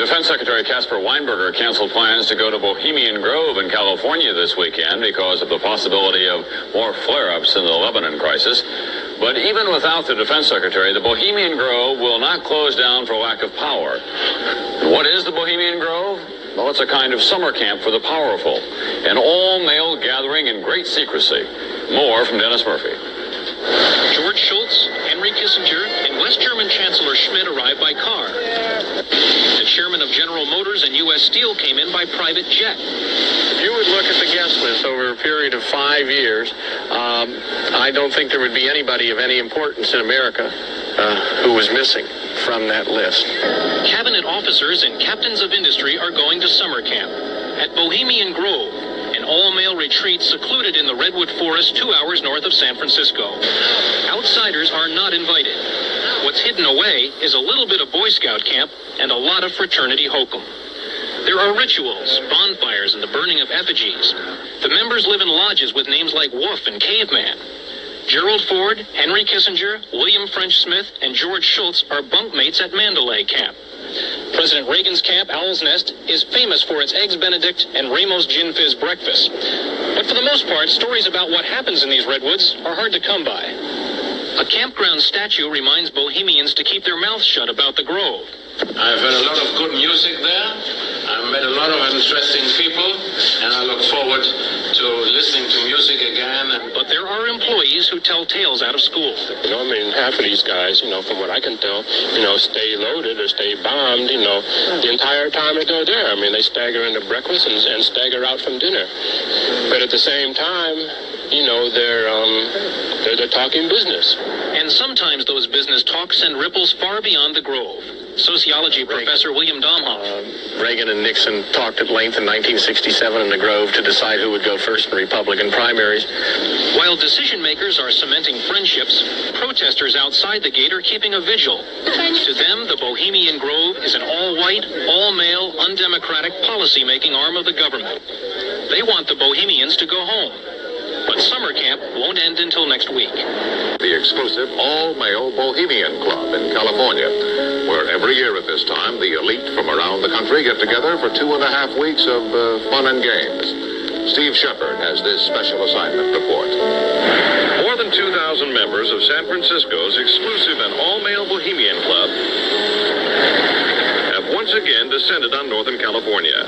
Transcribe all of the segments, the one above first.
Defense Secretary Caspar Weinberger canceled plans to go to Bohemian Grove in California this weekend because of the possibility of more flare-ups in the Lebanon crisis. But even without the Defense Secretary, the Bohemian Grove will not close down for lack of power. And what is the Bohemian Grove? Well, it's a kind of summer camp for the powerful, an all-male gathering in great secrecy. More from Dennis Murphy. George Shultz, Henry Kissinger, and West German Chancellor Schmidt arrived by car. The chairman of General Motors and U.S. Steel came in by private jet. If you would look at the guest list over a period of 5 years, I don't think there would be anybody of any importance in America who was missing from that list. Cabinet officers and captains of industry are going to summer camp at Bohemian Grove, an all-male retreat secluded in the Redwood Forest 2 hours north of San Francisco. Outsiders are not invited. What's hidden away is a little bit of Boy Scout camp and a lot of fraternity hokum. There are rituals, bonfires, and the burning of effigies. The members live in lodges with names like Wolf and Caveman. Gerald Ford, Henry Kissinger, William French Smith, and George Shultz are bunkmates at Mandalay Camp. President Reagan's camp, Owl's Nest, is famous for its Eggs Benedict and Ramos Gin Fizz breakfast. But for the most part, stories about what happens in these redwoods are hard to come by. A campground statue reminds Bohemians to keep their mouths shut about the Grove. I've heard a lot of good music there. I've met a lot of interesting people, and I look forward to listening to music again. But there are employees who tell tales out of school. Half of these guys, from what I can tell, stay loaded or stay bombed, the entire time that they're there. They stagger into breakfast and stagger out from dinner. But at the same time, they're talking business. And sometimes those business talks send ripples far beyond the Grove. Sociology professor William Domhoff. Reagan and Nixon talked at length in 1967 in the Grove to decide who would go first in Republican primaries. While decision makers are cementing friendships, protesters outside the gate are keeping a vigil. To them, the Bohemian Grove is an all-white, all-male, undemocratic policy-making arm of the government. They want the Bohemians to go home. But summer camp won't end until next week. The exclusive all-male Bohemian Club in California, where every year at this time, the elite from around the country get together for 2.5 weeks of fun and games. Steve Shepard has this special assignment report. More than 2,000 members of San Francisco's exclusive and all-male Bohemian Club have once again descended on Northern California.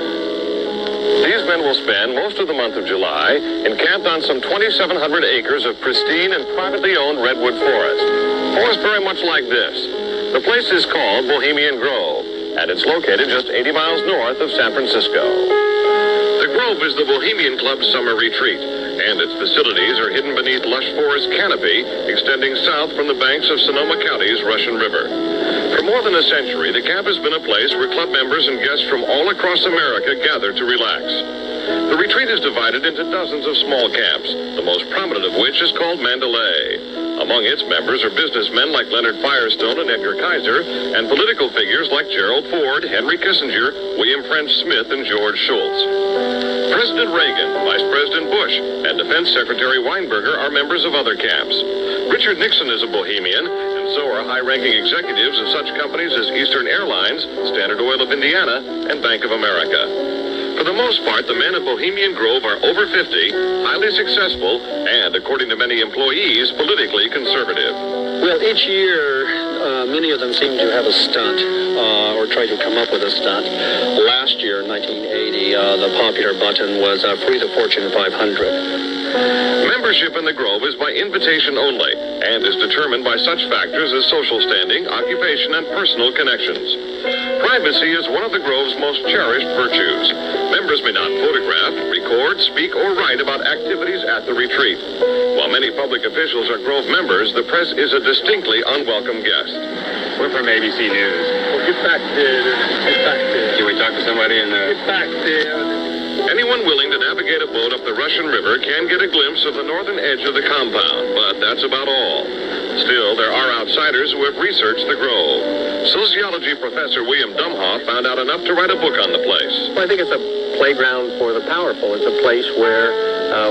These men will spend most of the month of July encamped on some 2,700 acres of pristine and privately owned redwood forest very much like this. The place is called Bohemian Grove, and it's located just 80 miles north of San Francisco. The Grove is the Bohemian Club's summer retreat, and its facilities are hidden beneath lush forest canopy extending south from the banks of Sonoma County's Russian River. For more than a century, the camp has been a place where club members and guests from all across America gather to relax. The retreat is divided into dozens of small camps, the most prominent of which is called Mandalay. Among its members are businessmen like Leonard Firestone and Edgar Kaiser, and political figures like Gerald Ford, Henry Kissinger, William French Smith, and George Shultz. President Reagan, Vice President Bush, and Defense Secretary Weinberger are members of other camps. Richard Nixon is a Bohemian, and so are high-ranking executives of such companies as Eastern Airlines, Standard Oil of Indiana, and Bank of America. For the most part, the men of Bohemian Grove are over 50, highly successful, and, according to many employees, politically conservative. Well, each year, many of them seem to have a stunt or try to come up with a stunt. Last year, in 1980, the popular button was Free the Fortune 500. Membership in the Grove is by invitation only and is determined by such factors as social standing, occupation, and personal connections. Privacy is one of the Grove's most cherished virtues. Members may not photograph, record, speak, or write about activities at the retreat. While many public officials are Grove members, the press is a distinctly unwelcome guest. We're from ABC News. Well, get back there. Get back there. Can we talk to somebody in the... Get back there. Anyone willing to navigate a boat up the Russian River can get a glimpse of the northern edge of the compound, but that's about all. Still, there are outsiders who have researched the Grove. Sociology professor William Domhoff found out enough to write a book on the place. Well, I think it's a playground for the powerful. It's a place where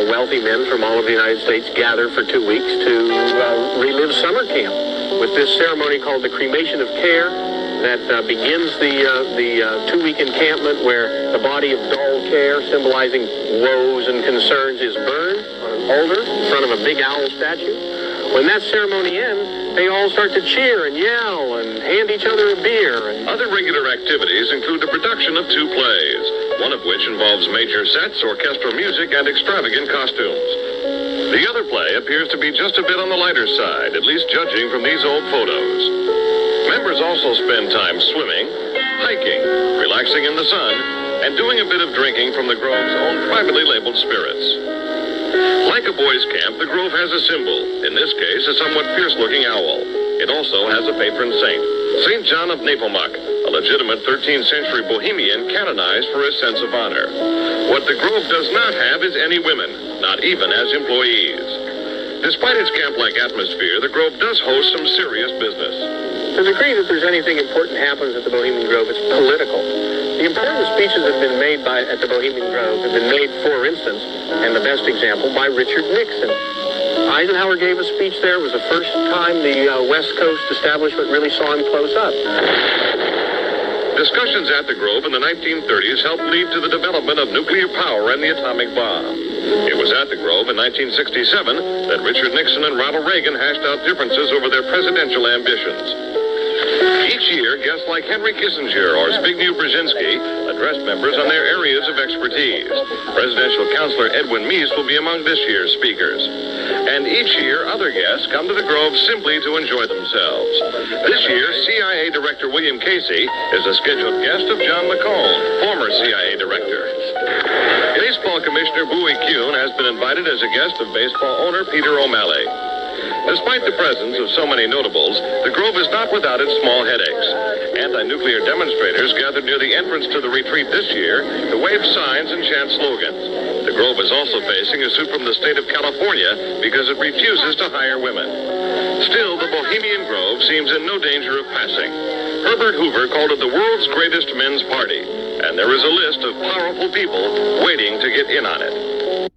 wealthy men from all over the United States gather for 2 weeks to relive summer camp with this ceremony called the cremation of care. that begins the two-week encampment where the body of dull care, symbolizing woes and concerns, is burned on an altar in front of a big owl statue. When that ceremony ends, they all start to cheer and yell and hand each other a beer. Other regular activities include the production of 2 plays, one of which involves major sets, orchestral music, and extravagant costumes. The other play appears to be just a bit on the lighter side, at least judging from these old photos. Members also spend time swimming, hiking, relaxing in the sun, and doing a bit of drinking from the Grove's own privately labeled spirits. Like a boys' camp, the Grove has a symbol, in this case a somewhat fierce-looking owl. It also has a patron saint, St. John of Nepomuk, a legitimate 13th century Bohemian canonized for his sense of honor. What the Grove does not have is any women, not even as employees. Despite its camp-like atmosphere, the Grove does host some serious business. To the degree that there's anything important happens at the Bohemian Grove, it's political. The important speeches that have been made at the Bohemian Grove have been made, for instance, and the best example, by Richard Nixon. Eisenhower gave a speech there. It was the first time the West Coast establishment really saw him close up. Discussions at the Grove in the 1930s helped lead to the development of nuclear power and the atomic bomb. It was at the Grove in 1967 that Richard Nixon and Ronald Reagan hashed out differences over their presidential ambitions. Each year, guests like Henry Kissinger or Zbigniew Brzezinski addressed members on their areas of expertise. Presidential counselor Edwin Meese will be among this year's speakers. And each year, other guests come to the Grove simply to enjoy themselves. This year, CIA Director William Casey is a scheduled guest of John McCone, former CIA Director. Baseball Commissioner Bowie Kuhn has been invited as a guest of baseball owner Peter O'Malley. Despite the presence of so many notables, the Grove is not without its small headaches. Anti-nuclear demonstrators gathered near the entrance to the retreat this year to wave signs and chant slogans. The Grove is also facing a suit from the state of California because it refuses to hire women. Still, the Bohemian Grove seems in no danger of passing. Herbert Hoover called it the world's greatest men's party, and there is a list of powerful people waiting to get in on it.